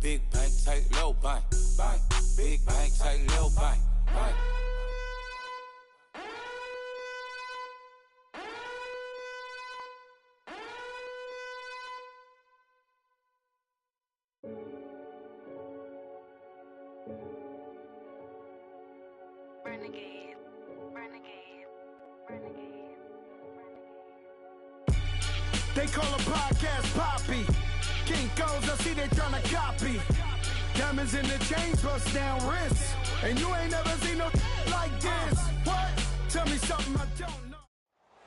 Big bank, take little bank. Bank. Big bank, take little bank. Bank. Renegade, renegade, renegade, renegade. They call a podcast Poppy. Kinkos, I see they tryna copy. Diamonds in the chains, bust down wrists. And you ain't never seen no like this. What? Tell me something I don't know.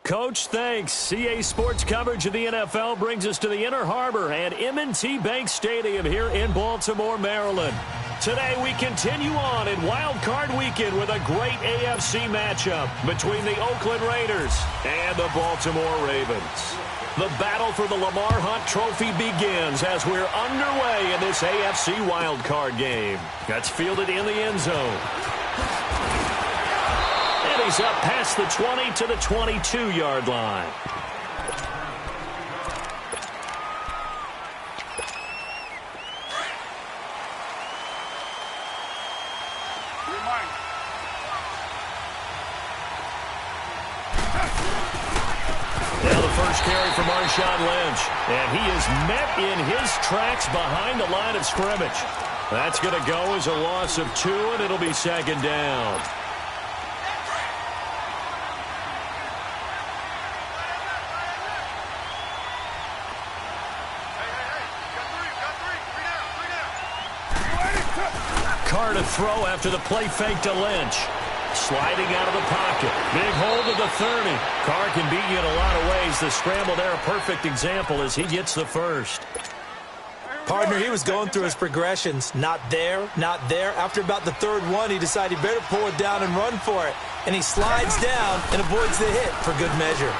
Coach, thanks. CA Sports coverage of the NFL brings us to the Inner Harbor and M&T Bank Stadium here in Baltimore, Maryland. Today we continue on in Wild Card Weekend with a great AFC matchup between the Oakland Raiders and the Baltimore Ravens. The battle for the Lamar Hunt Trophy begins as we're underway in this AFC Wild Card game. That's fielded in the end zone. And he's up past the 20 to the 22-yard line. Now the first carry for Marshawn Lynch. And he is met in his tracks behind the line of scrimmage. That's going to go as a loss of 2, and it'll be second down. Carr to throw after the play fake to Lynch. Sliding out of the pocket. Big hold of the 30. Carr can beat you in a lot of ways. The scramble there, a perfect example as he gets the first. Partner, he was going through his progressions. Not there, not there. After about the third one, he decided he better pull it down and run for it. And he slides down and avoids the hit for good measure.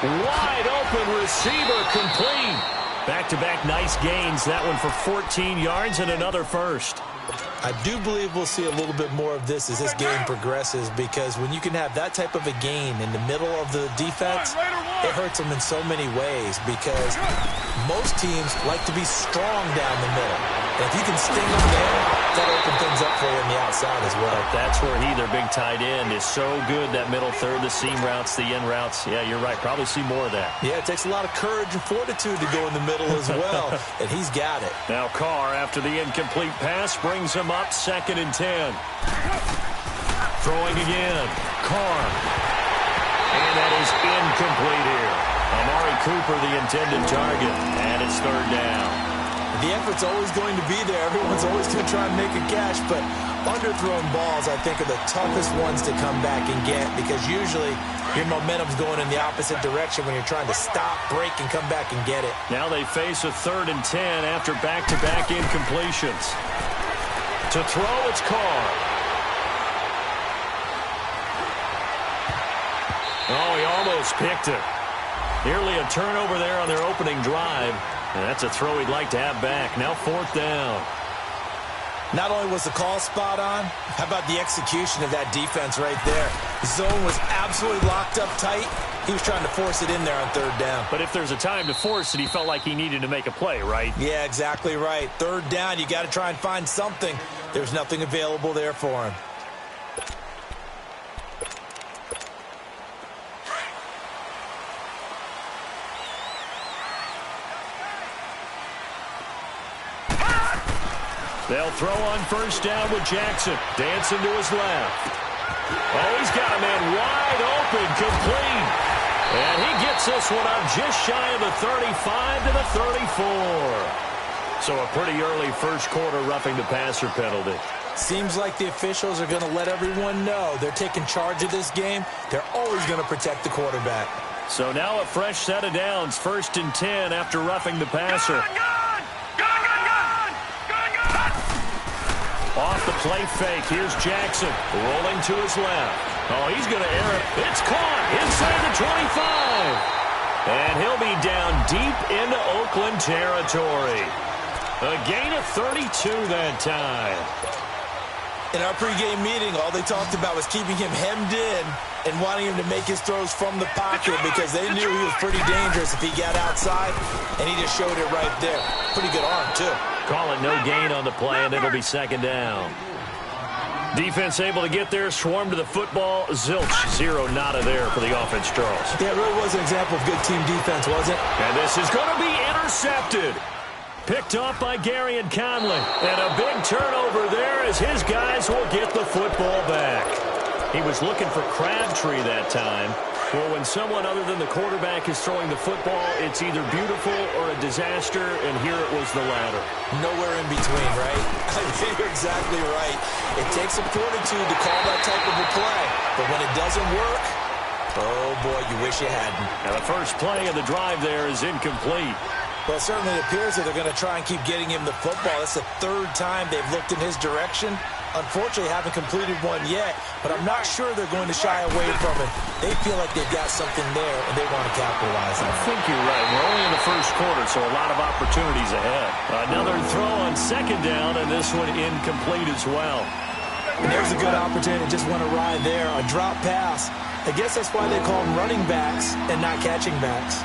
Wide open receiver complete. Back-to-back nice gains. That one for 14 yards and another first. I do believe we'll see a little bit more of this as this game progresses, because when you can have that type of a gain in the middle of the defense, it hurts them in so many ways, because most teams like to be strong down the middle. And if you can sting them there, that opens things up for you on the outside as well. But that's where he, their big tight end, is so good, that middle third, the seam routes, the in routes. Yeah, you're right. Probably see more of that. Yeah, it takes a lot of courage and fortitude to go in the middle as well, and he's got it. Now Carr, after the incomplete pass, brings him up 2nd and 10. Throwing again. Carr. And that is incomplete here. Amari Cooper, the intended target, and it's 3rd down. The effort's always going to be there. Everyone's always going to try and make a catch, but underthrown balls, I think, are the toughest ones to come back and get, because usually your momentum's going in the opposite direction when you're trying to stop, break, and come back and get it. Now they face a 3rd and 10 after back-to-back incompletions. To throw, it's Carr. Oh, he almost picked it. Nearly a turnover there on their opening drive. And that's a throw he'd like to have back. Now 4th down. Not only was the call spot on, how about the execution of that defense right there? The zone was absolutely locked up tight. He was trying to force it in there on 3rd down. But if there's a time to force it, he felt like he needed to make a play, right? Yeah, exactly right. 3rd down, you got to try and find something. There's nothing available there for him. They'll throw on 1st down with Jackson. Dancing to his left. Oh, he's got a man wide open, complete. And he gets this one up just shy of the 35 to the 34. So a pretty early first quarter roughing the passer penalty. Seems like the officials are going to let everyone know they're taking charge of this game. They're always going to protect the quarterback. So now a fresh set of downs, 1st and 10 after roughing the passer. Off the play fake, here's Jackson, rolling to his left. Oh, he's going to air it. It's caught inside the 25. And he'll be down deep into Oakland territory. A gain of 32 that time. In our pregame meeting, all they talked about was keeping him hemmed in and wanting him to make his throws from the pocket because they knew he was pretty dangerous if he got outside, and he just showed it right there. Pretty good arm, too. Call it no gain on the play, and it'll be second down. Defense able to get there, swarm to the football. Zilch, zero nada there for the offense, Charles. Yeah, it really was an example of good team defense, wasn't it? And this is going to be intercepted. Picked off by Gary and Conley. And a big turnover there as his guys will get the football back. He was looking for Crabtree that time. Well, when someone other than the quarterback is throwing the football, it's either beautiful or a disaster, and here it was the latter. Nowhere in between, right? I think you're exactly right. It takes some fortitude to call that type of a play, but when it doesn't work, oh boy, you wish you hadn't. Now the first play of the drive there is incomplete. Well, it certainly appears that they're going to try and keep getting him the football. That's the third time they've looked in his direction. Unfortunately, haven't completed one yet, but I'm not sure they're going to shy away from it. They feel like they've got something there, and they want to capitalize on it. I think you're right. We're only in the first quarter, so a lot of opportunities ahead. Another throw on second down, and this one incomplete as well. And there's a good opportunity to just want to ride there. A drop pass. I guess that's why they call them running backs and not catching backs.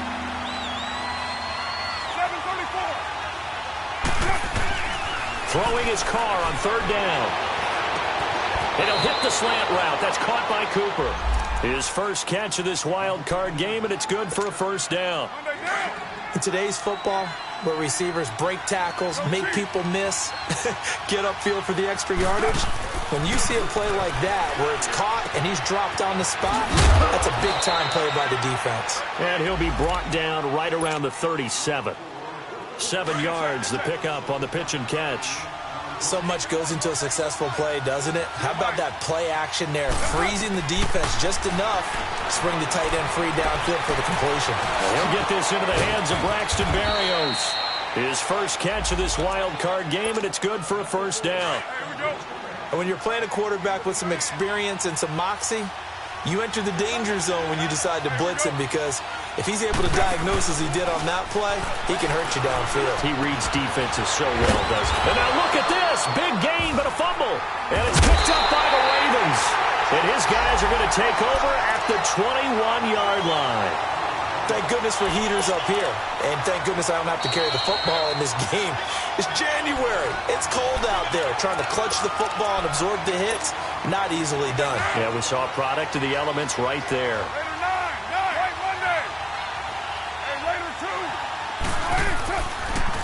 Throwing his car on third down. And he'll hit the slant route. That's caught by Cooper. His first catch of this wild card game, and it's good for a first down. In today's football, where receivers break tackles, make people miss, get upfield for the extra yardage, when you see a play like that where it's caught and he's dropped on the spot, that's a big-time play by the defense. And he'll be brought down right around the 37. 7 yards, the pickup on the pitch and catch. So much goes into a successful play, doesn't it? How about that play action there? Freezing the defense just enough to bring the tight end free downfield for the completion. He'll get this into the hands of Braxton Berrios. His first catch of this wild card game, and it's good for a first down. And when you're playing a quarterback with some experience and some moxie, you enter the danger zone when you decide to blitz him, because if he's able to diagnose as he did on that play, he can hurt you downfield. He reads defenses so well, doesn't he? And now look at this. Big gain, but a fumble. And it's picked up by the Ravens. And his guys are going to take over at the 21-yard line. Thank goodness for heaters up here. And thank goodness I don't have to carry the football in this game. It's January. It's cold out there. Trying to clutch the football and absorb the hits, not easily done. Yeah, we saw a product of the elements right there.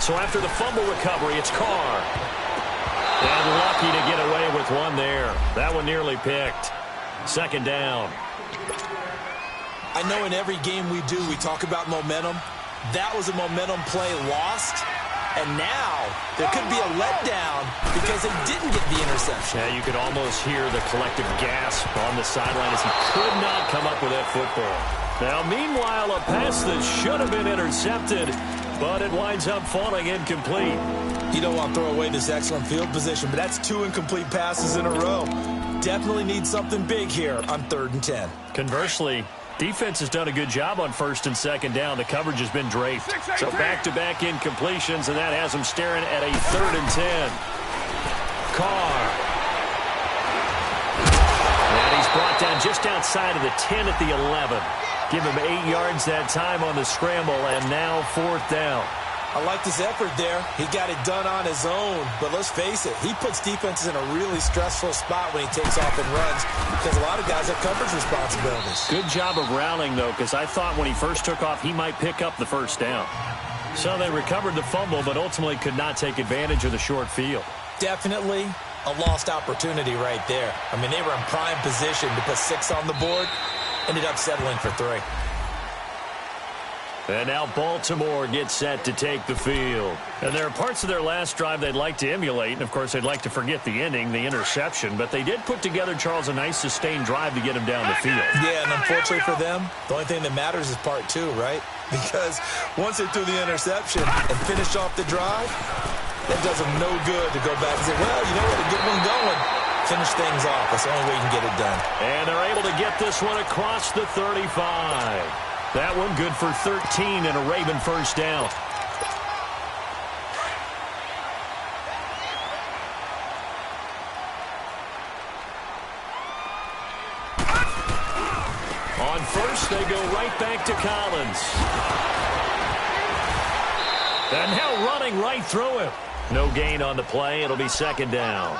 So after the fumble recovery, it's Carr. And lucky to get away with one there. That one nearly picked. Second down. I know in every game we do, we talk about momentum. That was a momentum play lost. And now there could be a letdown because they didn't get the interception. Yeah, you could almost hear the collective gasp on the sideline as he could not come up with that football. Now, meanwhile, a pass that should have been intercepted, but it winds up falling incomplete. You don't want to throw away this excellent field position, but that's 2 incomplete passes in a row. Definitely need something big here on 3rd and 10. Conversely, defense has done a good job on 1st and 2nd down. The coverage has been draped. So back-to-back incompletions, and that has them staring at a 3rd and 10. Carr. And he's brought down just outside of the 10 at the 11. Give him 8 yards that time on the scramble, and now 4th down. I like this effort there. He got it done on his own, but let's face it, he puts defenses in a really stressful spot when he takes off and runs because a lot of guys have coverage responsibilities. Good job of rallying, though, because I thought when he first took off, he might pick up the first down. So they recovered the fumble, but ultimately could not take advantage of the short field. Definitely a lost opportunity right there. I mean, they were in prime position to put 6 on the board. Ended up settling for 3. And now Baltimore gets set to take the field. And there are parts of their last drive they'd like to emulate. And, of course, they'd like to forget the ending, the interception. But they did put together, Charles, a nice sustained drive to get him down the field. Yeah, and unfortunately for them, the only thing that matters is part 2, right? Because once they threw the interception and finished off the drive, that does them no good to go back and say, well, you know what, a good one going. Finish things off. That's the only way you can get it done. And they're able to get this one across the 35. That one good for 13 and a Raven first down. first, they go right back to Collins. And now running right through him. No gain on the play. It'll be second down.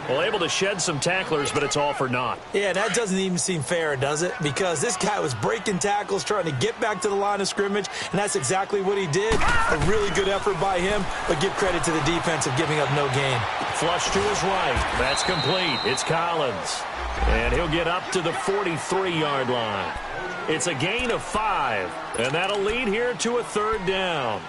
Well, able to shed some tacklers, but it's all for naught. Yeah, that doesn't even seem fair, does it? Because this guy was breaking tackles, trying to get back to the line of scrimmage, and that's exactly what he did. A really good effort by him, but give credit to the defense of giving up no gain. Flush to his right. That's complete. It's Collins. And he'll get up to the 43-yard line. It's a gain of 5, and that'll lead here to a third down.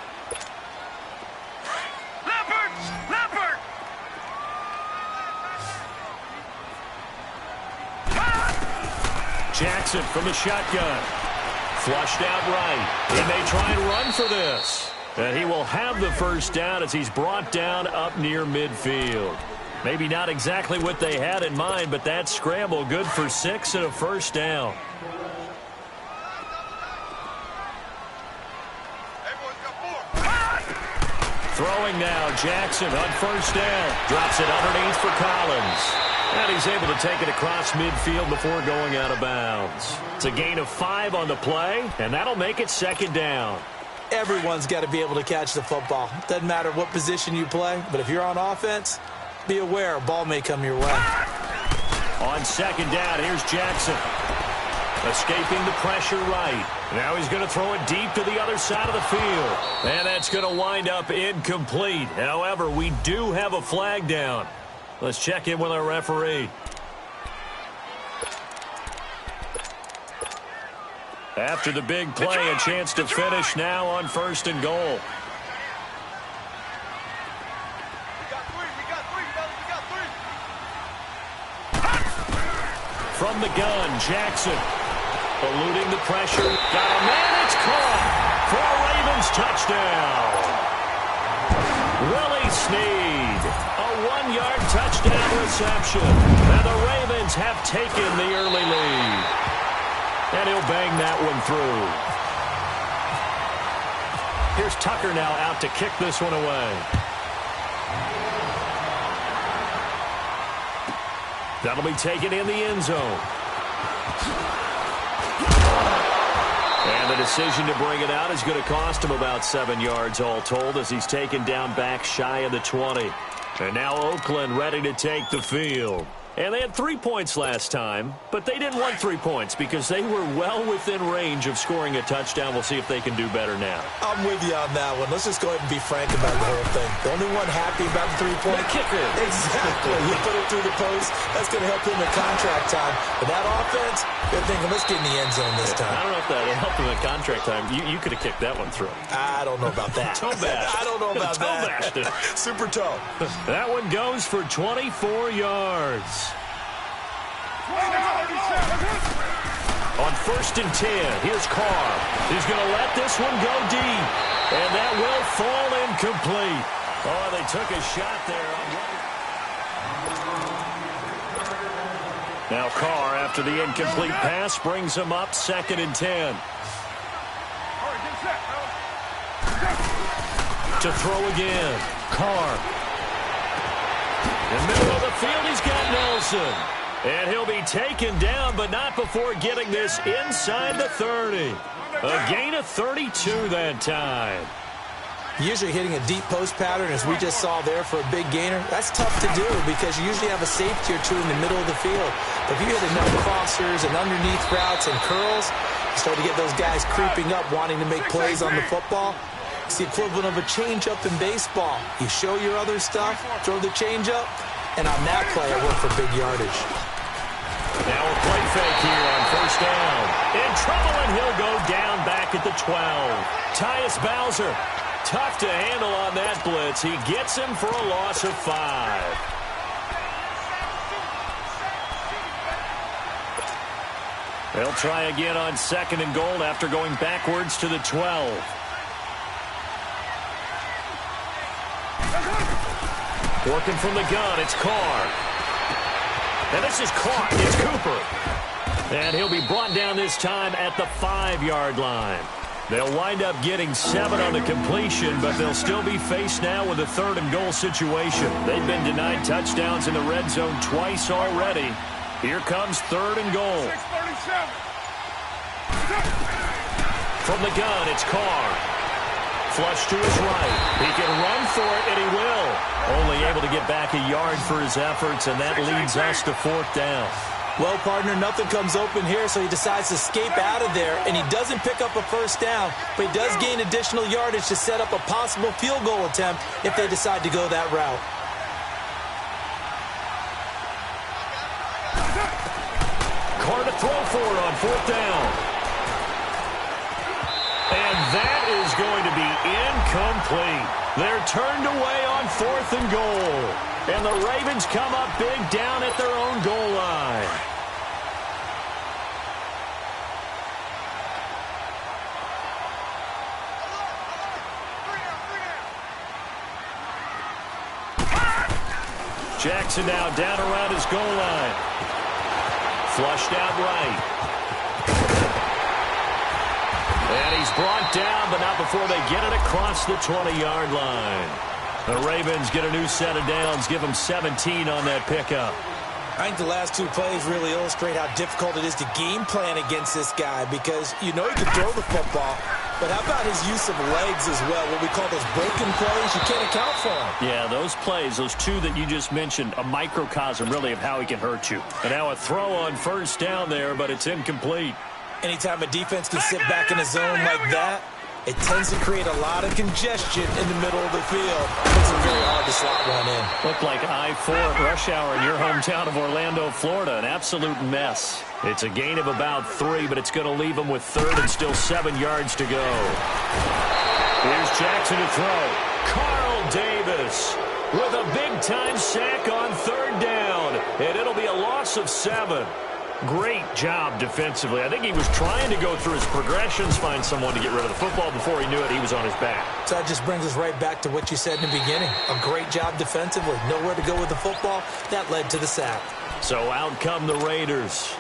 Jackson from the shotgun. Flushed out right. He may try and run for this. And he will have the first down as he's brought down up near midfield. Maybe not exactly what they had in mind, but that scramble good for 6 and a first down. Throwing now, Jackson on first down. Drops it underneath for Collins. And he's able to take it across midfield before going out of bounds. It's a gain of 5 on the play, and that'll make it second down. Everyone's got to be able to catch the football. Doesn't matter what position you play, but if you're on offense, be aware a ball may come your way. On second down, here's Jackson. Escaping the pressure right. Now he's going to throw it deep to the other side of the field. And that's going to wind up incomplete. However, we do have a flag down. Let's check in with our referee. After the big play, a chance to finish now on first and goal. From the gun, Jackson. Eluding the pressure. Got a man, it's caught for a Ravens touchdown. Willie Snead, a 1-yard touchdown reception. And the Ravens have taken the early lead. And he'll bang that one through. Here's Tucker now out to kick this one away. That'll be taken in the end zone. And the decision to bring it out is going to cost him about 7 yards all told as he's taken down back shy of the 20. And now Oakland ready to take the field. And they had 3 points last time, but they didn't want 3 points because they were well within range of scoring a touchdown. We'll see if they can do better now. I'm with you on that one. Let's just go ahead and be frank about the whole thing. The only one happy about the 3-point kicker. Exactly. You put it through the post. That's going to help him in contract time. But that offense, they're thinking, let's get in the end zone this time. I don't know if that helped him in contract time. You could have kicked that one through. I don't know about that. Toe bash. I don't know about toe that. Bashed it. Super toe. That one goes for 24 yards. On first and 10, here's Carr. He's going to let this one go deep. And that will fall incomplete. Oh, they took a shot there. Now Carr, after the incomplete pass, brings him up second and 10. To throw again. Carr. In the middle of the field, he's got Nelson. And he'll be taken down, but not before getting this inside the 30. A gain of 32 that time. Usually hitting a deep post pattern, as we just saw there for a big gainer, that's tough to do because you usually have a safety or two in the middle of the field. But if you hit enough crossers and underneath routes and curls, you start to get those guys creeping up, wanting to make plays on the football. It's the equivalent of a changeup in baseball. You show your other stuff, throw the changeup, and on that play, I work for big yardage. Now a play fake here on first down. In trouble, and he'll go down back at the 12. Tyus Bowser, tough to handle on that blitz. He gets him for a loss of 5. They'll try again on second and goal after going backwards to the 12. Working from the gun, it's Carr. And this is caught. It's Cooper. And he'll be brought down this time at the 5-yard line. They'll wind up getting 7 on the completion, but they'll still be faced now with a third and goal situation. They've been denied touchdowns in the red zone twice already. Here comes third and goal. From the gun, it's Carr. Flush to his right. He can run for it, and he will. Only able to get back a yard for his efforts, and that leads us to 4th down. Well, partner, nothing comes open here, so he decides to escape out of there, and he doesn't pick up a first down, but he does gain additional yardage to set up a possible field goal attempt if they decide to go that route. Carr to throw for it on 4th down. And that is going to be incomplete. They're turned away on 4th and goal. And the Ravens come up big down at their own goal line. Jackson now down around his goal line. Flushed out right. And he's brought down, but not before they get it across the 20-yard line. The Ravens get a new set of downs, give them 17 on that pickup. I think the last 2 plays really illustrate how difficult it is to game plan against this guy because you know he can throw the football, but how about his use of legs as well? What we call those broken plays, you can't account for them. Yeah, those plays, those 2 that you just mentioned, a microcosm really of how he can hurt you. And now a throw on 1st down there, but it's incomplete. Anytime a defense can sit back in a zone like that, it tends to create a lot of congestion in the middle of the field. It's very hard to slot one in. Looked like I-4 at rush hour in your hometown of Orlando, Florida. An absolute mess. It's a gain of about 3, but it's going to leave them with 3rd and still 7 yards to go. Here's Jackson to throw. Carl Davis with a big-time sack on 3rd down. And it'll be a loss of 7. Great job defensively. I think he was trying to go through his progressions, find someone to get rid of the football. Before he knew it, he was on his back. So that just brings us right back to what you said in the beginning. A great job defensively. Nowhere to go with the football. That led to the sack. So out come the Raiders.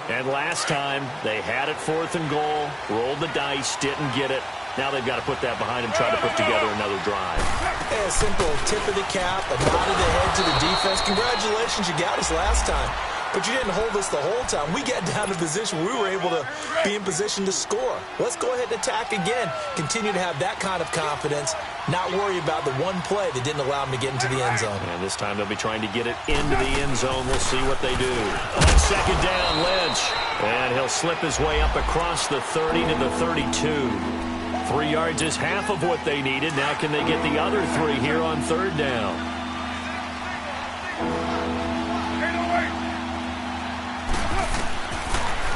And last time, they had it 4th and goal, rolled the dice, didn't get it. Now they've got to put that behind them, try to put together another drive. A simple tip of the cap, a nod of the head to the defense. Congratulations, you got us last time. But you didn't hold us the whole time. We got down to position where we were able to be in position to score. Let's go ahead and attack again. Continue to have that kind of confidence. Not worry about the one play that didn't allow them to get into the end zone. And this time they'll be trying to get it into the end zone. We'll see what they do. On 2nd down, Lynch. And he'll slip his way up across the 30 to the 32. 3 yards is half of what they needed. Now can they get the other 3 here on 3rd down?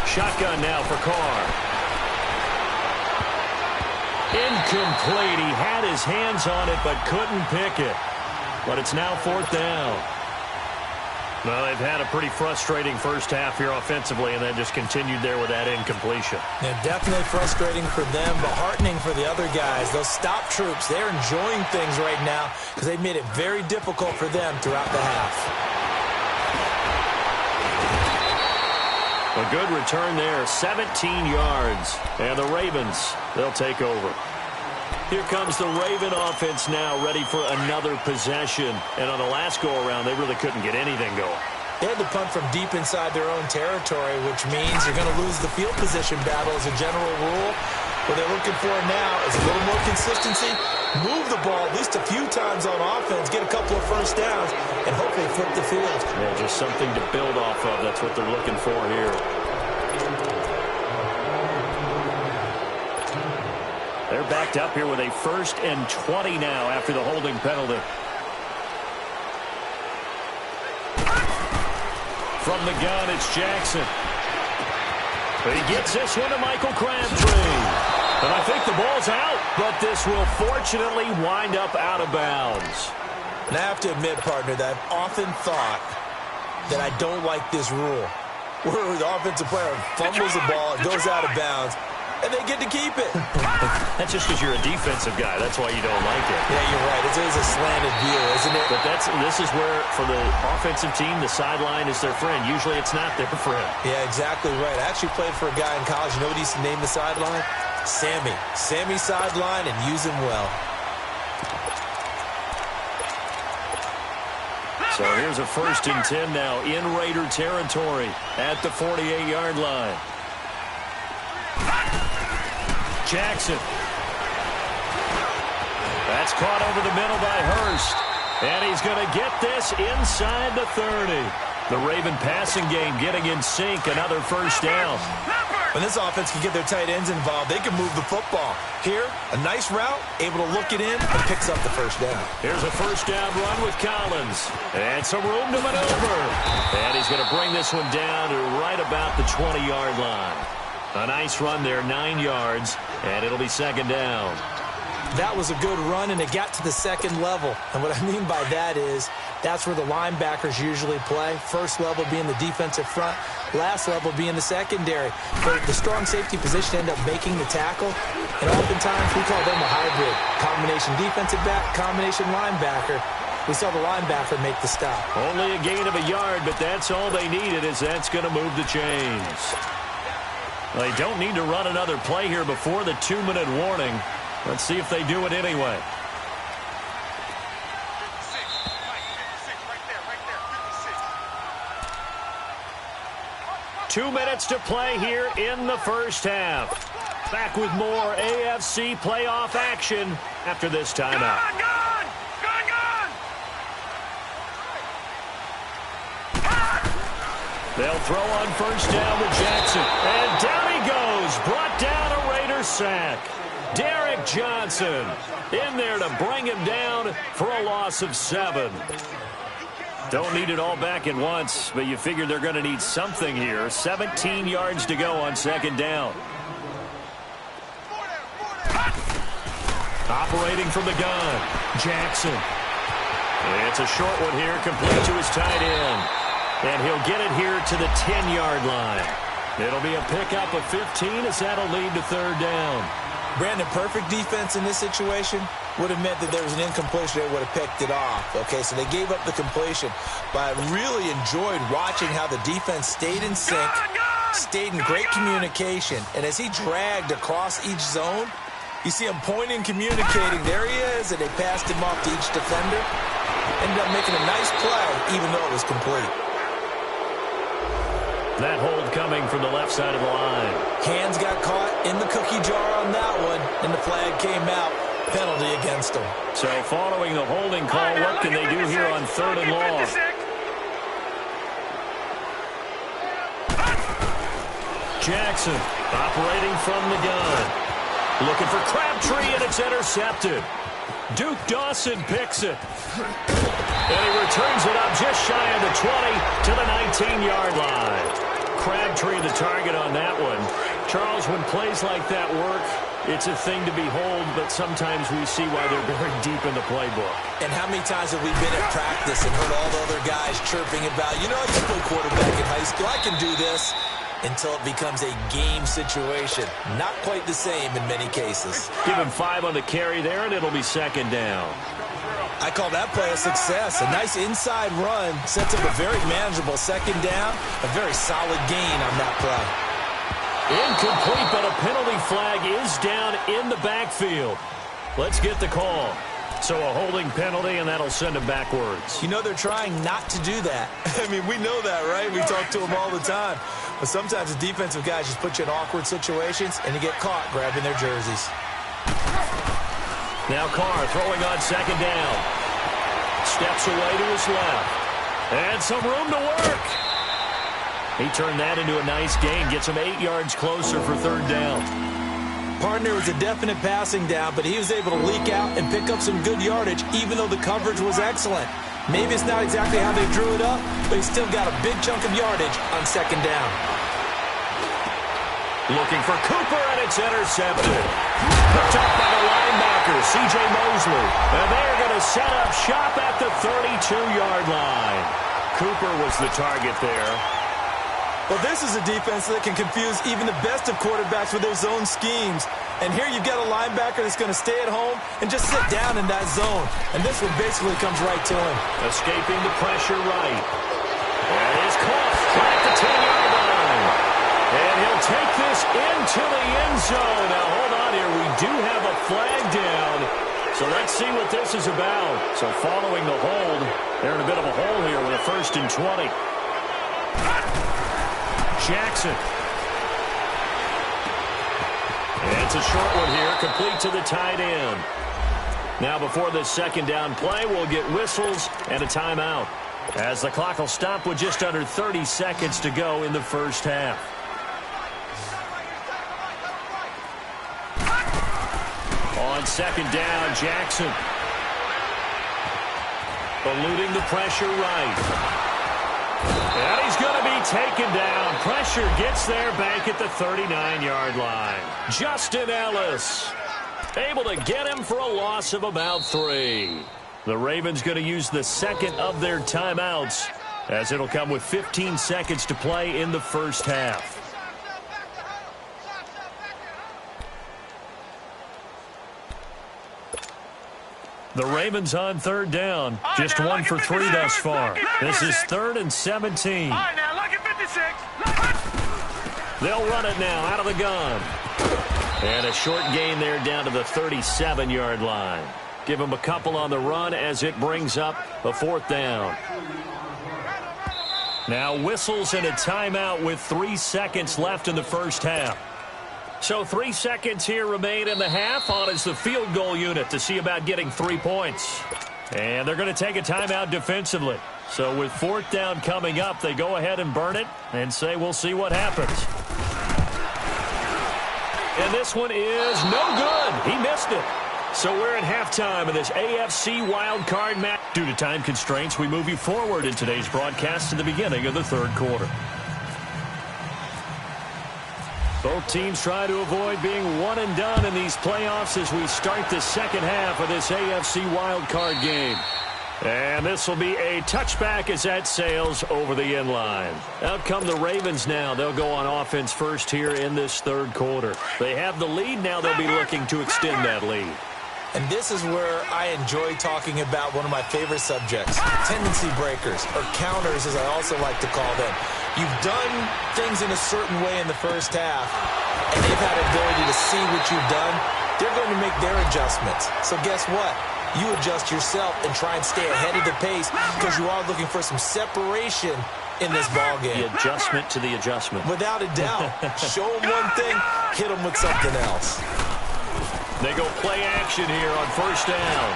Shotgun now for Carr. Incomplete. He had his hands on it but couldn't pick it. But it's now 4th down. Well, they've had a pretty frustrating first half here offensively, and then just continued there with that incompletion. Yeah, definitely frustrating for them, but heartening for the other guys. Those stop troops, they're enjoying things right now because they've made it very difficult for them throughout the half. A good return there, 17 yards. And the Ravens, they'll take over. Here comes the Raven offense now, ready for another possession. And on the last go-around, they really couldn't get anything going. They had to punt from deep inside their own territory, which means you're going to lose the field position battle as a general rule. What they're looking for now is a little more consistency, move the ball at least a few times on offense, get a couple of first downs, and hopefully flip the field. Yeah, just something to build off of. That's what they're looking for here. They're backed up here with a 1st and 20 now after the holding penalty. From the gun, it's Jackson. He gets this one to Michael Crabtree. And I think the ball's out, but this will fortunately wind up out of bounds. And I have to admit, partner, that I've often thought that I don't like this rule, where the offensive player fumbles the ball, it goes out of bounds, and they get to keep it. That's just because you're a defensive guy. That's why you don't like it. Yeah, you're right. It is a slanted view, isn't it? But this is where, for the offensive team, the sideline is their friend. Usually it's not their friend. Yeah, exactly right. I actually played for a guy in college. You know what he used to name the sideline? Sammy. Sammy sideline, and use him well. So here's a 1st and 10 now in Raider territory at the 48-yard line. Jackson. That's caught over the middle by Hurst. And he's going to get this inside the 30. The Raven passing game getting in sync. Another first down. When this offense can get their tight ends involved, they can move the football. Here, a nice route, able to look it in, and picks up the first down. Here's a first down run with Collins. And some room to maneuver. And he's going to bring this one down to right about the 20-yard line. A nice run there, 9 yards, and it'll be second down. That was a good run, and it got to the second level. And what I mean by that is that's where the linebackers usually play. First level being the defensive front, last level being the secondary. But the strong safety position ended up making the tackle, and oftentimes we call them a hybrid. Combination defensive back, combination linebacker. We saw the linebacker make the stop. Only a gain of a yard, but that's all they needed, as that's going to move the chains. They don't need to run another play here before the 2-minute warning. Let's see if they do it anyway. 2 minutes to play here in the first half. Back with more AFC playoff action after this timeout. They'll throw on first down with Jackson. And down he goes. Brought down a Raider sack. Derek Johnson in there to bring him down for a loss of 7. Don't need it all back at once, but you figure they're going to need something here. 17 yards to go on second down. Operating from the gun, Jackson. It's a short one here, complete to his tight end. And he'll get it here to the 10-yard line. It'll be a pickup of 15 as that'll lead to third down. Brandon, perfect defense in this situation would have meant that there was an incompletion. They would have picked it off. Okay, so they gave up the completion. But I really enjoyed watching how the defense stayed in sync, stayed in great communication. And as he dragged across each zone, you see him pointing, communicating. There he is, and they passed him off to each defender. Ended up making a nice play, even though it was complete. That hold coming from the left side of the line. Hands got caught in the cookie jar on that one, and the flag came out. Penalty against them. So following the holding call, what can they do here on third and long? Jackson operating from the gun. Looking for Crabtree, and it's intercepted. Duke Dawson picks it. And he returns it up just shy of the 20 to the 19-yard line. Crabtree the target on that one. Charles, when plays like that work, it's a thing to behold, but sometimes we see why they're very deep in the playbook. And how many times have we been at practice and heard all the other guys chirping about, you know, I used to play quarterback in high school, I can do this, until it becomes a game situation. Not quite the same in many cases. Give him 5 on the carry there, and it'll be second down. I call that play a success. A nice inside run sets up a very manageable second down. A very solid gain on that play. Incomplete, but a penalty flag is down in the backfield. Let's get the call. So a holding penalty, and that'll send him backwards. You know, they're trying not to do that. I mean, we know that, right? We talk to them all the time. But sometimes the defensive guys just put you in awkward situations, and you get caught grabbing their jerseys. Now Carr throwing on second down. Steps away to his left. And some room to work. He turned that into a nice gain. Gets him 8 yards closer for third down. Partner was a definite passing down, but he was able to leak out and pick up some good yardage, even though the coverage was excellent. Maybe it's not exactly how they drew it up, but he still got a big chunk of yardage on second down. Looking for Cooper, and it's intercepted. Picked up by the linebacker, C.J. Mosley. And they're going to set up shop at the 32-yard line. Cooper was the target there. Well, this is a defense that can confuse even the best of quarterbacks with their zone schemes. And here you've got a linebacker that's going to stay at home and just sit down in that zone. And this one basically comes right to him. Escaping the pressure right. And he's caught right at the 10-yard line. And he'll take this into the end zone. Now, hold on here. We do have a flag down. So let's see what this is about. So following the hold, they're in a bit of a hole here with a 1st and 20. Jackson. And It's a short one here, complete to the tight end. Now before this second down play, we'll get whistles and a timeout, as the clock will stop with just under 30 seconds to go in the first half. On second down, Jackson. Eluding the pressure right. And he's going to be taken down. Pressure gets there back at the 39-yard line. Justin Ellis able to get him for a loss of about 3. The Ravens going to use the second of their timeouts, as it'll come with 15 seconds to play in the first half. The Ravens on third down. Just 1 for 3 thus far. This is 3rd and 17. All right, now, look at 56. They'll run it now out of the gun. And a short gain there down to the 37-yard line. Give them a couple on the run as it brings up a 4th down. Now whistles and a timeout with 3 seconds left in the first half. So 3 seconds here remain in the half. On is the field goal unit to see about getting 3 points. And they're going to take a timeout defensively. So with 4th down coming up, they go ahead and burn it and say we'll see what happens. And this one is no good. He missed it. So we're at halftime of this AFC wildcard match. Due to time constraints, we move you forward in today's broadcast to the beginning of the third quarter. Both teams try to avoid being one and done in these playoffs as we start the second half of this AFC wildcard game. And this will be a touchback as that sails over the end line. Out come the Ravens now. They'll go on offense first here in this third quarter. They have the lead. Now they'll be looking to extend that lead. And this is where I enjoy talking about one of my favorite subjects, tendency breakers, or counters as I also like to call them. You've done things in a certain way in the first half, and they've had the ability to see what you've done. They're going to make their adjustments. So guess what? You adjust yourself and try and stay ahead of the pace because you are looking for some separation in this ballgame. The adjustment to the adjustment. Without a doubt. Show them one thing, hit them with something else. They go play action here on first down.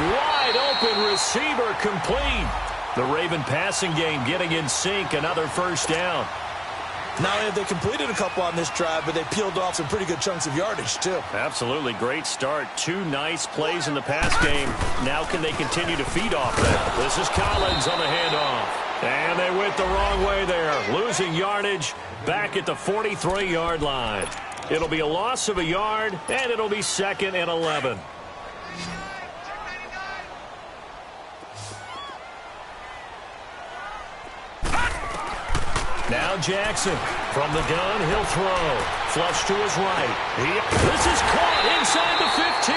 Wide open receiver complete. The Raven passing game getting in sync. Another first down. Not only have they completed a couple on this drive, but they peeled off some pretty good chunks of yardage, too. Absolutely. Great start. 2 nice plays in the pass game. Now can they continue to feed off that? This is Collins on the handoff. And they went the wrong way there. Losing yardage back at the 43-yard line. It'll be a loss of a yard, and it'll be 2nd and 11. Now Jackson from the gun, he'll throw. Flush to his right. This is caught inside the 15.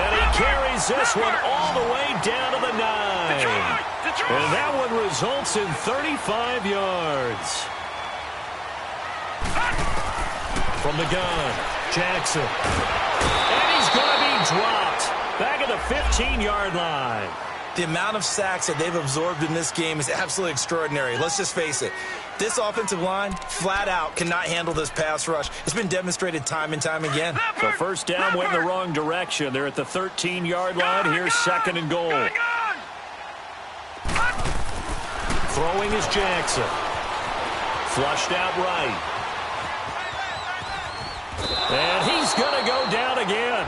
And he carries this one all the way down to the 9. And that one results in 35 yards. From the gun, Jackson. And he's going to be dropped back at the 15-yard line. The amount of sacks that they've absorbed in this game is absolutely extraordinary. Let's just face it. This offensive line, flat out, cannot handle this pass rush. It's been demonstrated time and time again. So first down went in the wrong direction. They're at the 13-yard line. Here's 2nd and goal. Throwing is Jackson. Flushed out right. And he's going to go down again.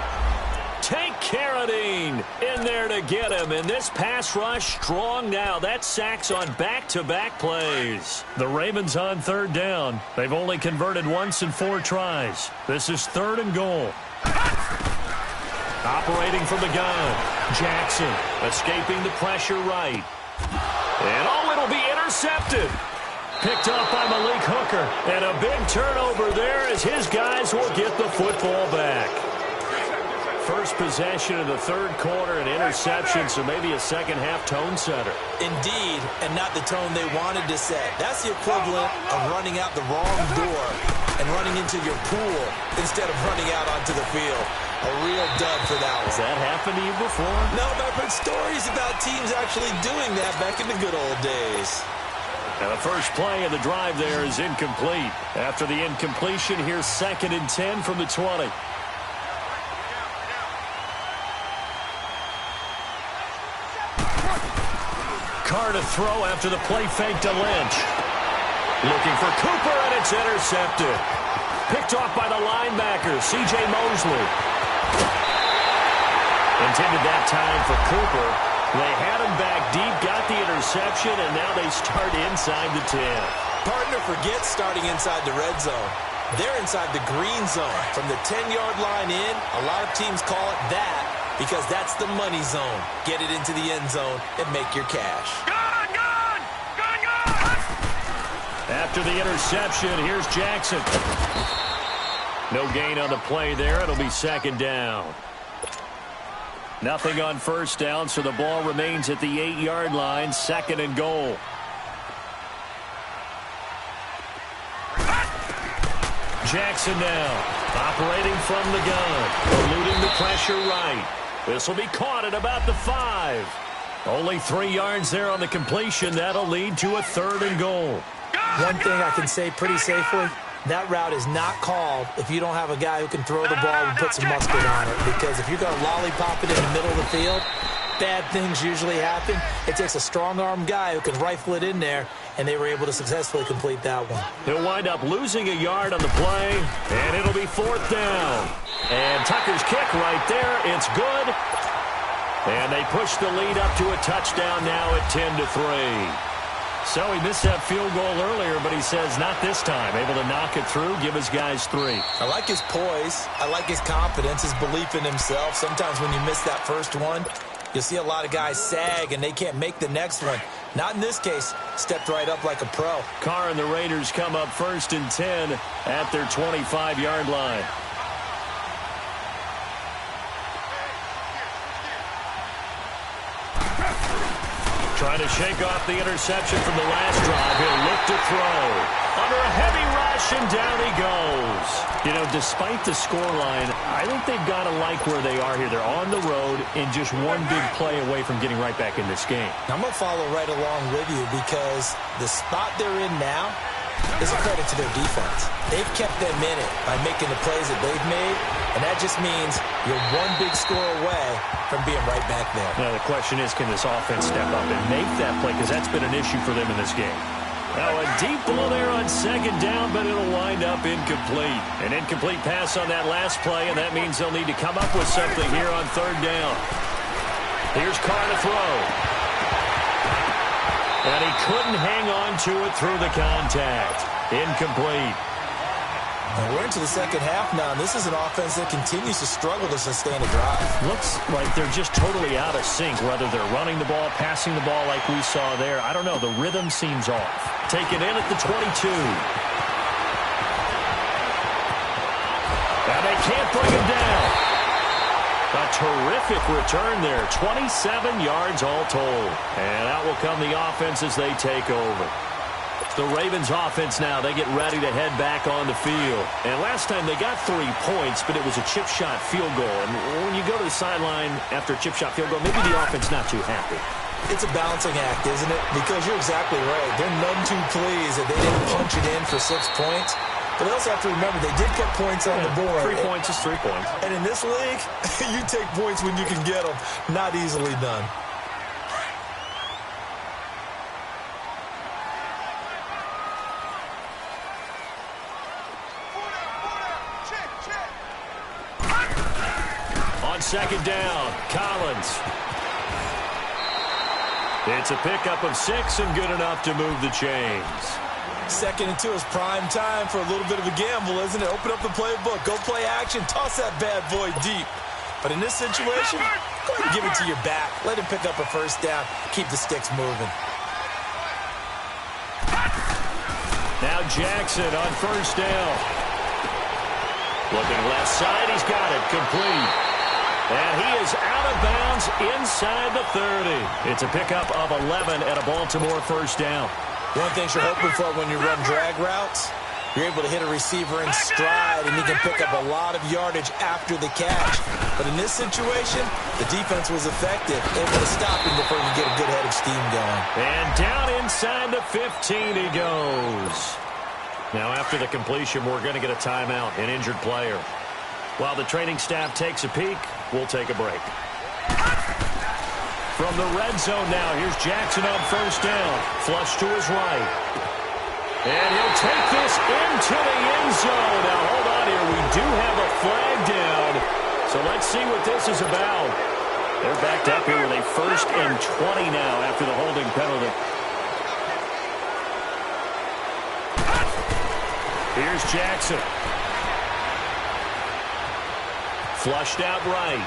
Tank Carradine in there to get him. And this pass rush strong now. That sacks on back-to-back plays. The Ravens on third down. They've only converted once in 4 tries. This is 3rd and goal. Operating from the gun. Jackson escaping the pressure right. And it'll be intercepted. Picked up by Malik Hooker. And a big turnover there as his guys will get the football back. First possession of the third quarter, an interception, so maybe a second-half tone setter. Indeed, and not the tone they wanted to set. That's the equivalent of running out the wrong door and running into your pool instead of running out onto the field. A real dud for that one. Has that happened to you before? No, but I've heard stories about teams actually doing that back in the good old days. And the first play of the drive there is incomplete. After the incompletion, here's 2nd and 10 from the 20. Carr to throw after the play fake to Lynch. Looking for Cooper, and it's intercepted. Picked off by the linebacker, C.J. Mosley. Intended that time for Cooper. They had him back deep, got the interception, and now they start inside the 10. Partner, forget starting inside the red zone. They're inside the green zone. From the 10-yard line in, a lot of teams call it that because that's the money zone. Get it into the end zone and make your cash. After the interception, here's Jackson. No gain on the play there. It'll be 2nd down. Nothing on 1st down, so the ball remains at the 8-yard line, 2nd and goal. Jackson now, operating from the gun, eluding the pressure right. This will be caught at about the 5. Only 3 yards there on the completion. That'll lead to a 3rd and goal. One thing I can say pretty safely, that route is not called if you don't have a guy who can throw the ball and put some muscle on it. Because if you're going to lollipop it in the middle of the field, bad things usually happen. It takes a strong-arm guy who can rifle it in there, and they were able to successfully complete that one. He'll wind up losing a yard on the play, and it'll be 4th down. And Tucker's kick right there, it's good. And they push the lead up to a touchdown now at 10-3. So he missed that field goal earlier, but he says not this time. Able to knock it through, give his guys 3. I like his poise. I like his confidence, his belief in himself. Sometimes when you miss that first one, you'll see a lot of guys sag and they can't make the next one. Not in this case. Stepped right up like a pro. Carr and the Raiders come up 1st and 10 at their 25-yard line. Trying to shake off the interception from the last drive. He'll look to throw. Under a heavy rush, and down he goes. You know, despite the scoreline, I think they've got to like where they are here. They're on the road and just one big play away from getting right back in this game. I'm going to follow right along with you because the spot they're in now is a credit to their defense. They've kept them in it by making the plays that they've made, and that just means you're one big score away from being right back there. Now, the question is, can this offense step up and make that play? Because that's been an issue for them in this game. Now, a deep ball there on 2nd down, but it'll wind up incomplete. An incomplete pass on that last play, and that means they'll need to come up with something here on 3rd down. Here's Carr to throw. And he couldn't hang on to it through the contact. Incomplete. And we're into the 2nd half now. This is an offense that continues to struggle to sustain a drive. Looks like they're just totally out of sync, whether they're running the ball, passing the ball like we saw there. I don't know. The rhythm seems off. Taken in at the 22. And they can't bring him down. A terrific return there. 27 yards all told. And out will come the offense as they take over. The Ravens offense now, they get ready to head back on the field. And last time they got 3 points, but it was a chip shot field goal. And when you go to the sideline after a chip shot field goal, maybe the offense not too happy. It's a balancing act, isn't it? Because you're exactly right. They're none too pleased that they didn't punch it in for 6 points. But they also have to remember they did put points on the board. 3 points is 3 points. And in this league, you take points when you can get them. Not easily done. On 2nd down, Collins. It's a pickup of 6 and good enough to move the chains. 2nd and 2 is prime time for a little bit of a gamble, isn't it? Open up the playbook, go play action, toss that bad boy deep. But in this situation, go ahead and give it to your back. Let him pick up a 1st down, keep the sticks moving. Now Jackson on 1st down. Looking left side, he's got it, complete. And he is out of bounds inside the 30. It's a pickup of 11 at a Baltimore 1st down. One thing you're hoping for when you run drag routes You're able to hit a receiver in stride, and he can pick up a lot of yardage after the catch. But in this situation, the defense was effective, able to stop him before he could get a good head of steam going. And down inside the 15 he goes. Now after the completion, we're going to get a timeout, an injured player. While the training staff takes a peek, we'll take a break. From the red zone now, here's Jackson on first down. Flush to his right. And he'll take this into the end zone. Now, hold on here. We do have a flag down. So let's see what this is about. They're backed up here with a 1st and 20 now after the holding penalty. Here's Jackson. Flushed out right.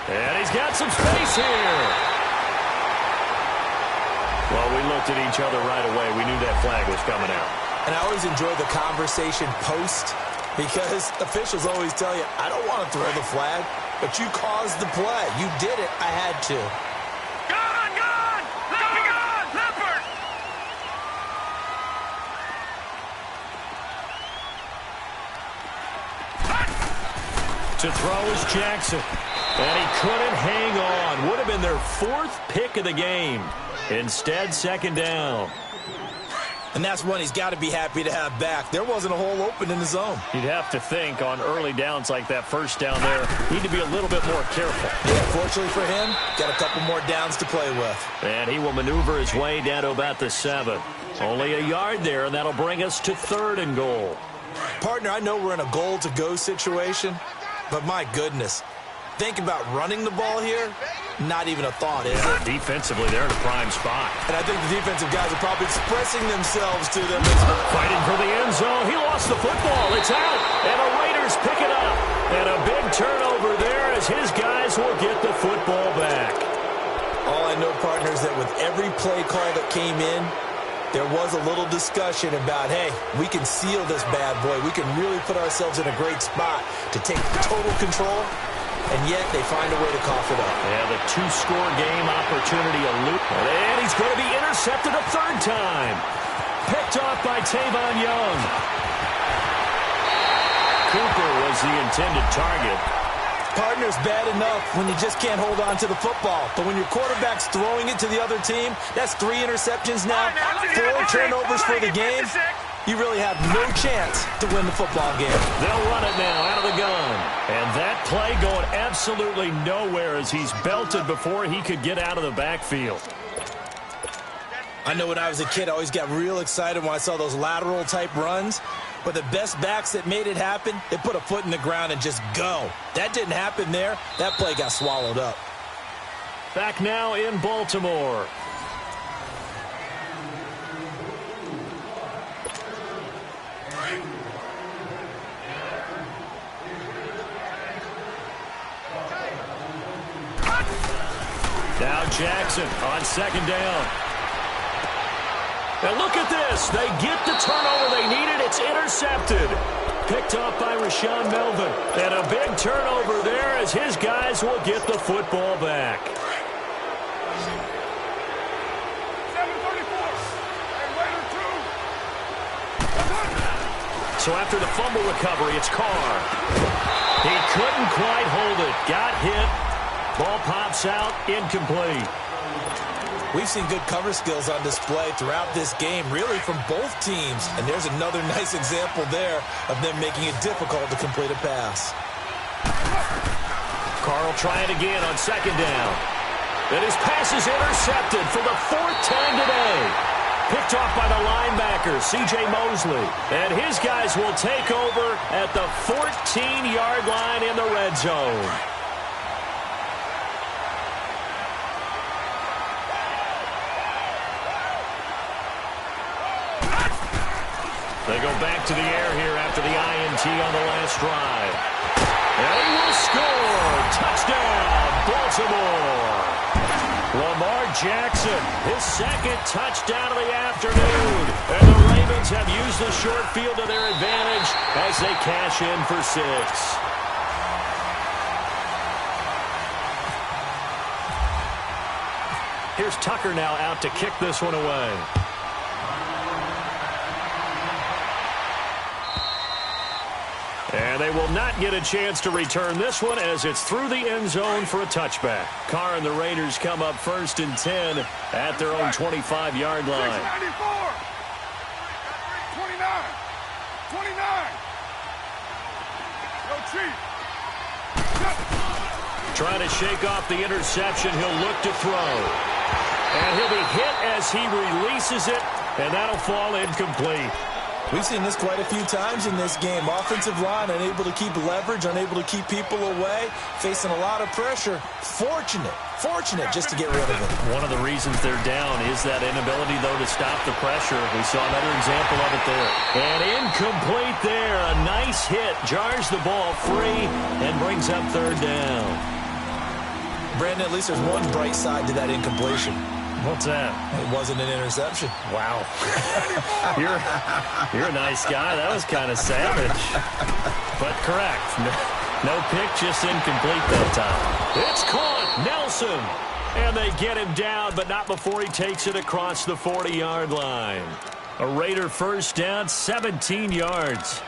And he's got some space here. Well, we looked at each other right away. We knew that flag was coming out. And I always enjoy the conversation post because officials always tell you, I don't want to throw the flag, but you caused the play. You did it. I had to. Gone! Leopard! To throw is Jackson. And he couldn't hang on. Would have been their 4th pick of the game. Instead, 2nd down. And that's one he's got to be happy to have back. There wasn't a hole open in the zone. You'd have to think on early downs like that first down there, need to be a little bit more careful. Yeah, fortunately for him, got a couple more downs to play with. And he will maneuver his way down to about the 7. Only a yard there, and that'll bring us to 3rd and goal. Partner, I know we're in a goal-to-go situation, but my goodness, think about running the ball here. Not even a thought, is it? Defensively, they're in a prime spot. And I think the defensive guys are probably expressing themselves to them. Fighting for the end zone. He lost the football. It's out. And the Raiders pick it up. And a big turnover there as his guys will get the football back. All I know, partner, is that with every play call that came in, there was a little discussion about, hey, we can seal this bad boy. We can really put ourselves in a great spot to take total control. And yet they find a way to cough it up. Yeah, the 2-score game opportunity elude. And he's going to be intercepted a 3rd time. Picked off by Tavon Young. Cooper was the intended target. Partner's bad enough when you just can't hold on to the football. But when your quarterback's throwing it to the other team, that's 3 interceptions now, 4 turnovers for the game. You really have no chance to win the football game. They'll run it now out of the gun. And that play going absolutely nowhere as he's belted before he could get out of the backfield. I know when I was a kid, I always got real excited when I saw those lateral type runs. But the best backs that made it happen, they put a foot in the ground and just go. That didn't happen there. That play got swallowed up. Back now in Baltimore. Now Jackson on 2nd down. And look at this. They get the turnover they needed. It's intercepted. Picked off by Rashawn Melvin. And a big turnover there as his guys will get the football back. 7:34. And Raider 2. So after the fumble recovery, it's Carr. He couldn't quite hold it. Got hit. Ball pops out, incomplete. We've seen good cover skills on display throughout this game, really from both teams. And there's another nice example there of them making it difficult to complete a pass. Carr try it again on 2nd down. And his pass is intercepted for the 4th time today. Picked off by the linebacker, C.J. Mosley. And his guys will take over at the 14-yard line in the red zone. They go back to the air here after the INT on the last drive. And he will score. Touchdown, Baltimore. Lamar Jackson, his 2nd touchdown of the afternoon. And the Ravens have used the short field to their advantage as they cash in for 6. Here's Tucker now out to kick this one away. And they will not get a chance to return this one as it's through the end zone for a touchback. Carr and the Raiders come up 1st and 10 at their own 25-yard line. 94. 29. 29. Yo, Chief. Trying to shake off the interception. He'll look to throw. And he'll be hit as he releases it, and that'll fall incomplete. We've seen this quite a few times in this game. Offensive line unable to keep leverage, unable to keep people away, facing a lot of pressure. Fortunate just to get rid of it. One of the reasons they're down is that inability, though, to stop the pressure. We saw another example of it there. And incomplete there. A nice hit. Jars the ball free and brings up 3rd down. Brandon, at least there's one bright side to that incompletion. What's that? It wasn't an interception. Wow. You're a nice guy. That was kind of savage. But correct. No pick, just incomplete that time. It's caught. Nelson. And they get him down, but not before he takes it across the 40-yard line. A Raider 1st down, 17 yards.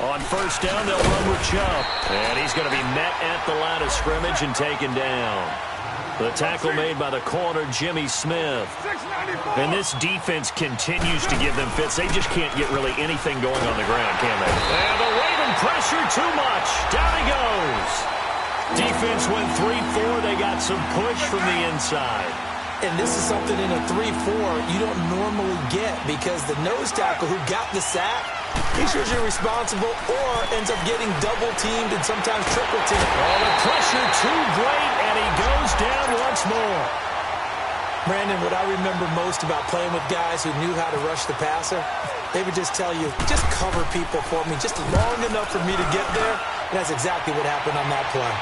On 1st down, they'll run with Chubb. And he's going to be met at the line of scrimmage and taken down. The tackle made by the corner, Jimmy Smith. And this defense continues to give them fits. They just can't get really anything going on the ground, can they? And the Raven pressure too much. Down he goes. Defense went 3-4. They got some push from the inside. And this is something in a 3-4 you don't normally get because the nose tackle who got the sack, he's usually responsible or ends up getting double-teamed and sometimes triple-teamed. Oh, the pressure too great, and he goes down once more. Brandon, what I remember most about playing with guys who knew how to rush the passer, they would just tell you, just cover people for me, just long enough for me to get there. And that's exactly what happened on that play.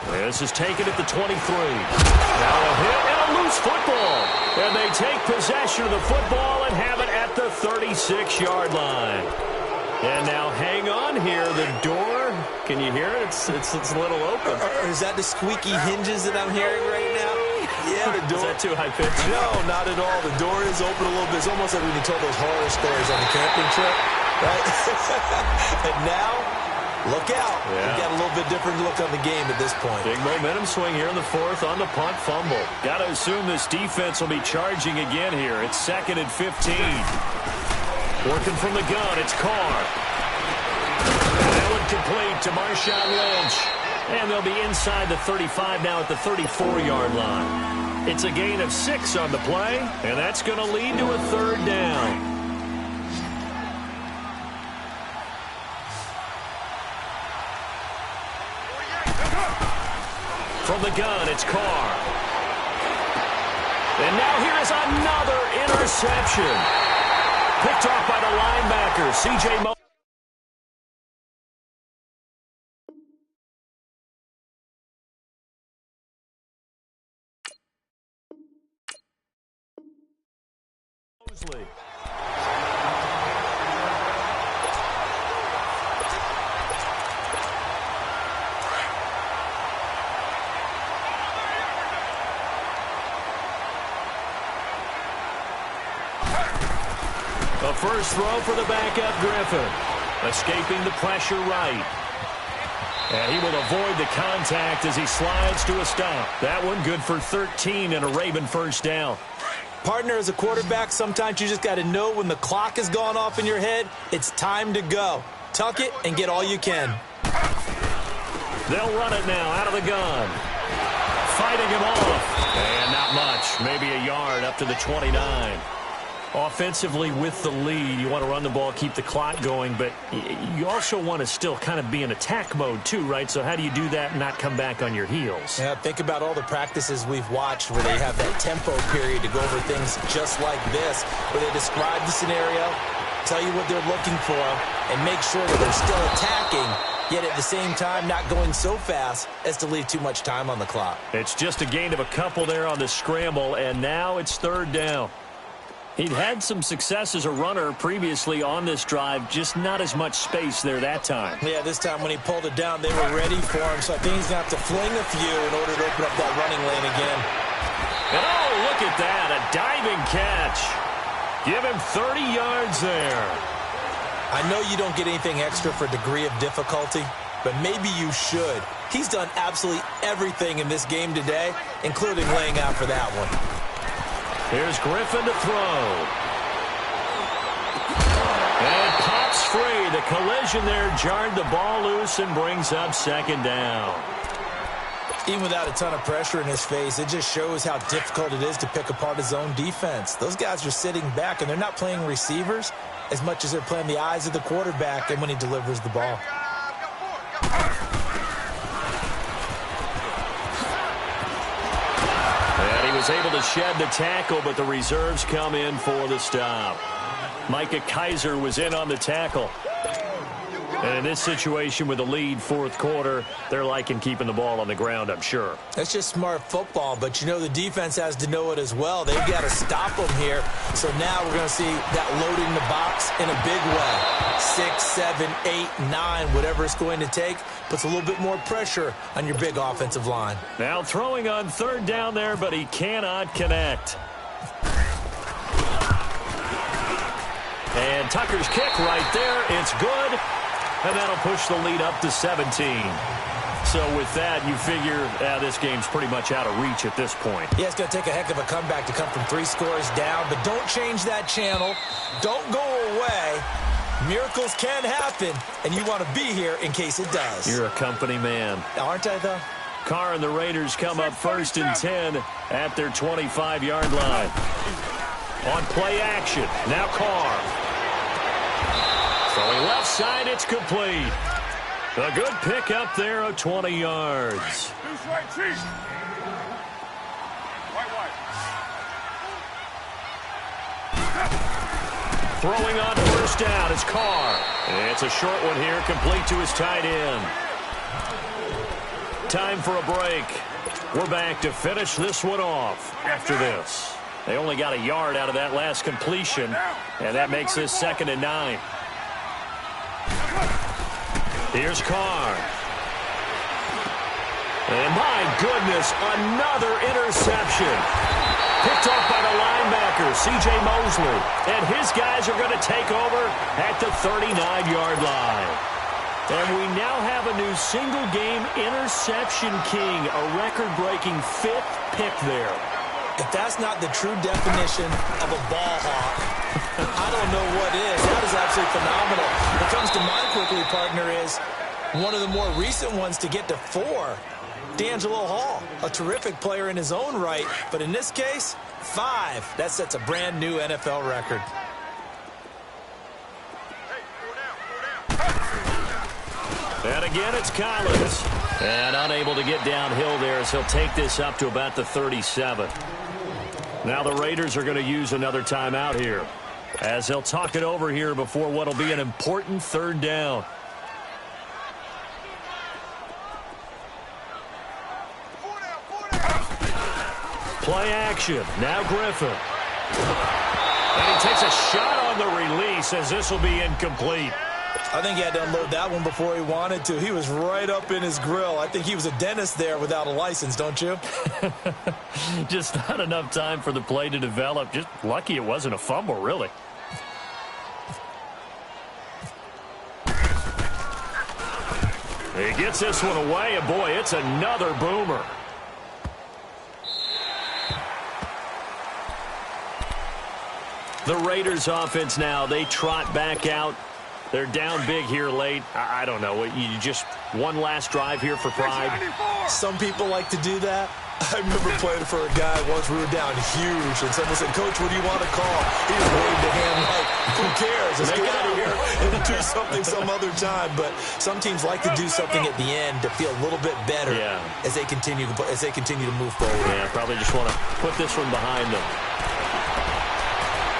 This is taken at the 23. Now a hit and a loose football. And they take possession of the football and have it at the 36-yard line. And now hang on here. The door, can you hear it? It's a little open. Is that the squeaky hinges that I'm hearing right now? Yeah, the door. Is that too high-pitched? No, not at all. The door is open a little bit. It's almost like when you told those horror stories on the camping trip, right? And now, look out. Yeah. We've got a little bit different look on the game at this point. Big momentum swing here in the 4th on the punt fumble. Got to assume this defense will be charging again here. It's 2nd and 15. Working from the gun, it's Carr. And that one complete to Marshawn Lynch. And they'll be inside the 35 now at the 34-yard line. It's a gain of 6 on the play, and that's going to lead to a 3rd down. From the gun, it's Carr. And now here's another interception. Picked off by the linebacker, C.J. Mosley. A first throw for the backup Griffin. Escaping the pressure right. And he will avoid the contact as he slides to a stop. That one good for 13 and a Raven 1st down. Partner, as a quarterback, sometimes you just got to know when the clock has gone off in your head, it's time to go. Tuck it and get all you can. They'll run it now out of the gun. Fighting him off. And not much. Maybe a yard up to the 29. Offensively with the lead, you want to run the ball, keep the clock going, but you also want to still kind of be in attack mode too, right? So how do you do that and not come back on your heels? Yeah, think about all the practices we've watched where they have that tempo period to go over things just like this, where they describe the scenario, tell you what they're looking for, and make sure that they're still attacking, yet at the same time not going so fast as to leave too much time on the clock. It's just a gain of a couple there on the scramble, and now it's 3rd down. He'd had some success as a runner previously on this drive, just not as much space there that time. Yeah, this time when he pulled it down, they were ready for him, so I think he's going to have to fling a few in order to open up that running lane again. And oh, look at that, a diving catch. Give him 30 yards there. I know you don't get anything extra for degree of difficulty, but maybe you should. He's done absolutely everything in this game today, including laying out for that one. Here's Griffin to throw. And pops free. The collision there jarred the ball loose and brings up second down. Even without a ton of pressure in his face, it just shows how difficult it is to pick apart his own defense. Those guys are sitting back, and they're not playing receivers as much as they're playing the eyes of the quarterback and when he delivers the ball. And he was able to shed the tackle, but the reserves come in for the stop. Micah Kaiser was in on the tackle. And in this situation with the lead fourth quarter, they're liking keeping the ball on the ground, I'm sure. That's just smart football, but you know the defense has to know it as well. They've got to stop them here. So now we're going to see that loading the box in a big way. 6, 7, 8, 9, whatever it's going to take, puts a little bit more pressure on your big offensive line. Now throwing on third down there, but he cannot connect. And Tucker's kick right there. It's good. And that'll push the lead up to 17. So with that, you figure this game's pretty much out of reach at this point. Yeah, it's going to take a heck of a comeback to come from 3 scores down. But don't change that channel. Don't go away. Miracles can happen, and you want to be here in case it does. You're a company man. Aren't I, though? Carr and the Raiders come up 1st and 10 at their 25-yard line. On play action, now Carr. Throwing left side, it's complete. A good pick up there of 20 yards. Throwing on first down, it's Carr. It's a short one here, complete to his tight end. Time for a break. We're back to finish this one off after this. They only got a yard out of that last completion, and that makes this 2nd and 9. Here's Carr. And my goodness, another interception. Picked off by the linebacker, C.J. Mosley. And his guys are going to take over at the 39-yard line. And we now have a new single-game interception king, a record-breaking 5th pick there. If that's not the true definition of a ball hawk, I don't know what is. That is absolutely phenomenal. What comes to mind quickly, partner, is one of the more recent ones to get to 4. D'Angelo Hall, a terrific player in his own right, but in this case, 5. That sets a brand new NFL record. And again, it's Collins. And unable to get downhill there as he'll take this up to about the 37. Now the Raiders are going to use another timeout here, as they'll talk it over here before what will be an important 3rd down. Play action. Now Griffin. And he takes a shot on the release as this will be incomplete. I think he had to unload that one before he wanted to. He was right up in his grill. I think he was a dentist there without a license, don't you? Just not enough time for the play to develop. Just lucky it wasn't a fumble, really. He gets this one away, and boy, it's another boomer. The Raiders offense now, they trot back out. They're down big here late. I don't know. You just one last drive here for pride. Some people like to do that. I remember playing for a guy once we were down huge, and someone said, "Coach, what do you want to call?" He just waved a hand like, "Who cares? Let's get out of here and do something some other time." But some teams like to do something at the end to feel a little bit better as they continue to move forward. Yeah, probably just want to put this one behind them.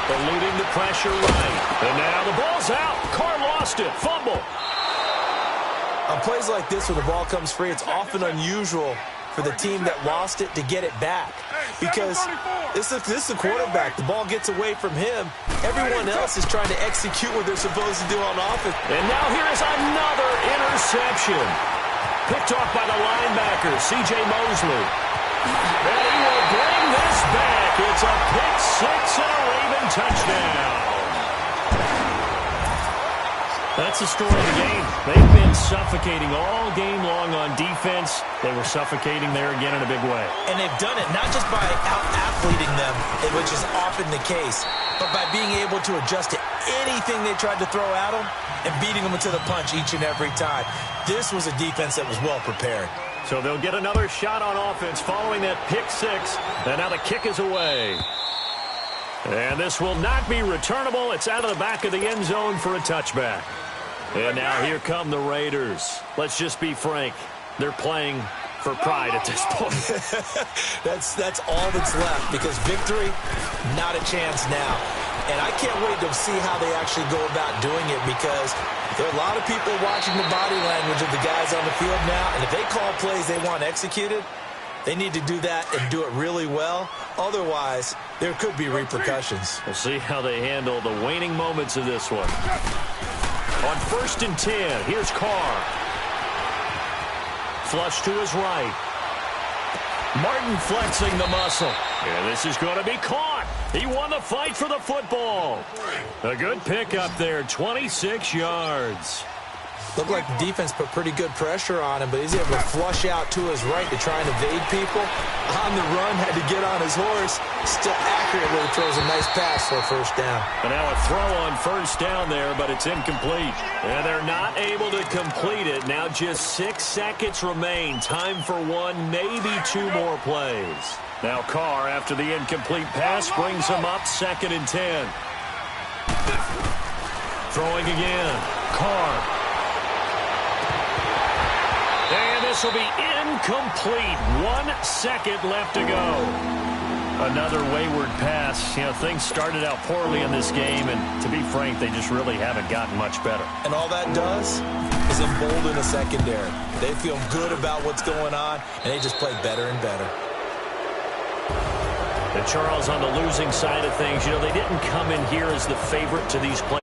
Eluding the pressure right. And now the ball's out. Carr lost it. Fumble. On plays like this where the ball comes free, it's often unusual for the team that lost it to get it back. because this is a quarterback. The ball gets away from him. Everyone else is trying to execute what they're supposed to do on offense. And now here is another interception. Picked off by the linebacker, C.J. Mosley. And he will bring this back. It's a pick six and a Raven touchdown. That's the story of the game. They've been suffocating all game long on defense. They were suffocating there again in a big way. And they've done it not just by out-athleting them, which is often the case, but by being able to adjust to anything they tried to throw at them and beating them into the punch each and every time. This was a defense that was well prepared. So they'll get another shot on offense following that pick six. And now the kick is away. And this will not be returnable. It's out of the back of the end zone for a touchback. And now here come the Raiders. Let's just be frank. They're playing for pride at this point. That's all that's left, because victory, not a chance now. And I can't wait to see how they actually go about doing it, because there are a lot of people watching the body language of the guys on the field now, and if they call plays they want executed, they need to do that and do it really well. Otherwise, there could be repercussions. We'll see how they handle the waning moments of this one. On 1st and 10, here's Carr. Flush to his right. Martin flexing the muscle. And this is going to be caught. He won the fight for the football. A good pickup there, 26 yards. Looked like the defense put pretty good pressure on him, but he's able to flush out to his right to try and evade people. On the run, had to get on his horse. Still accurately throws a nice pass for a first down. And now a throw on first down there, but it's incomplete. And they're not able to complete it. Now just 6 seconds remain. Time for one, maybe two more plays. Now Carr, after the incomplete pass, brings him up 2nd and 10. Throwing again. Carr. And this will be incomplete. 1 second left to go. Another wayward pass. You know, things started out poorly in this game, and to be frank, they just really haven't gotten much better. And all that does is embolden a secondary. They feel good about what's going on, and they just play better and better. And Charles, on the losing side of things, you know, they didn't come in here as the favorite to these plays.